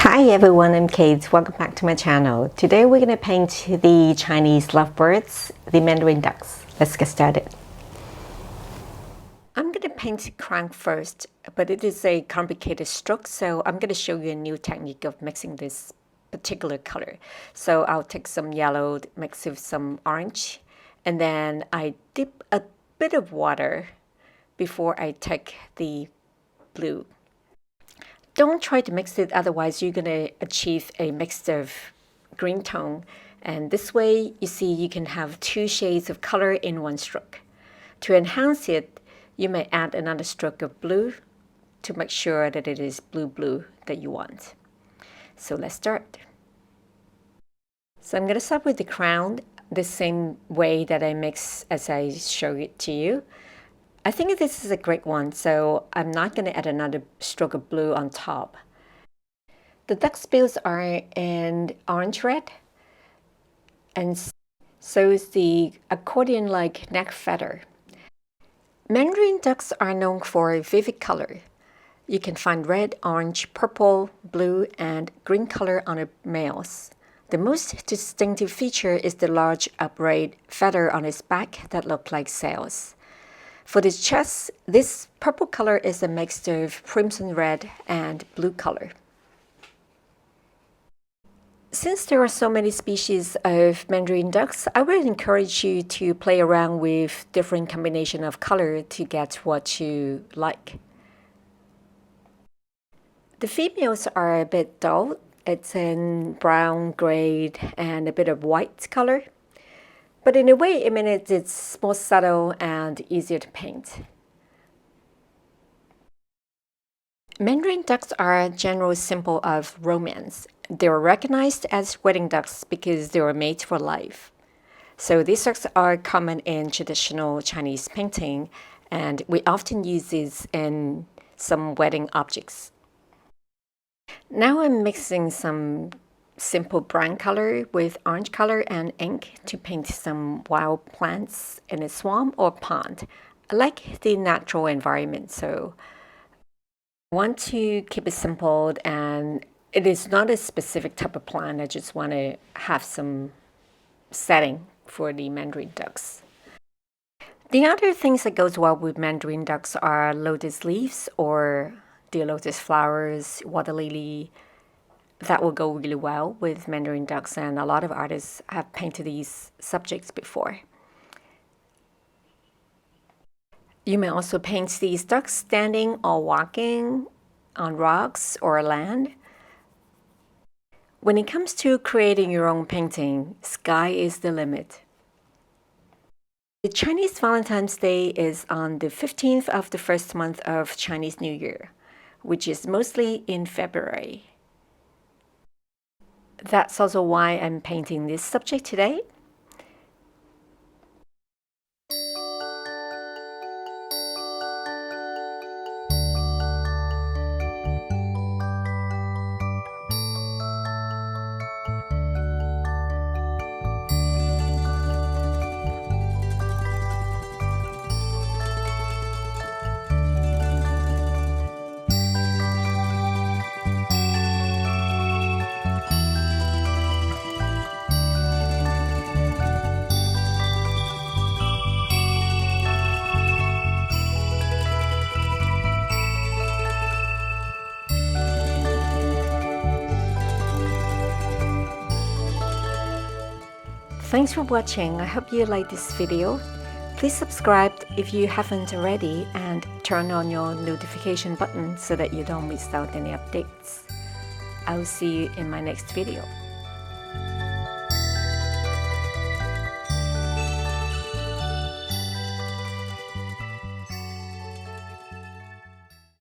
Hi everyone, I'm Kate. Welcome back to my channel. Today we're going to paint the Chinese lovebirds, the Mandarin ducks. Let's get started. I'm going to paint crown first, but it is a complicated stroke, so I'm going to show you a new technique of mixing this particular color. So I'll take some yellow, mix with some orange, and then I dip a bit of water before I take the blue. Don't try to mix it, otherwise you're going to achieve a mix of green tone. And this way, you see, you can have two shades of color in one stroke. To enhance it, you may add another stroke of blue to make sure that it is blue that you want. So let's start. So I'm going to start with the crown the same way that I mix as I show it to you. I think this is a great one, so I'm not going to add another stroke of blue on top. The duck's bills are in orange red, and so is the accordion-like neck feather. Mandarin ducks are known for vivid color. You can find red, orange, purple, blue, and green color on the males. The most distinctive feature is the large upright feather on its back that look like sails. For the chest, this purple color is a mix of crimson red and blue color. Since there are so many species of Mandarin ducks, I would encourage you to play around with different combination of color to get what you like. The females are a bit dull. It's in brown, gray, and a bit of white color. But in a way, I mean, it's more subtle and easier to paint. Mandarin ducks are a general symbol of romance. They are recognized as wedding ducks because they are made for life. So these ducks are common in traditional Chinese painting, and we often use these in some wedding objects. Now I'm mixing some simple brown color with orange color and ink to paint some wild plants in a swamp or pond. I like the natural environment, so I want to keep it simple, and it is not a specific type of plant. I just want to have some setting for the Mandarin ducks. The other things that goes well with Mandarin ducks are lotus leaves or the lotus flowers, water lily. That will go really well with Mandarin ducks, and a lot of artists have painted these subjects before. You may also paint these ducks standing or walking on rocks or land. When it comes to creating your own painting, sky is the limit. The Chinese Valentine's Day is on the 15th of the first month of Chinese New Year, which is mostly in February. That's also why I'm painting this subject today. Thanks for watching. I hope you like this video. Please subscribe if you haven't already and turn on your notification button so that you don't miss out any updates. I'll see you in my next video.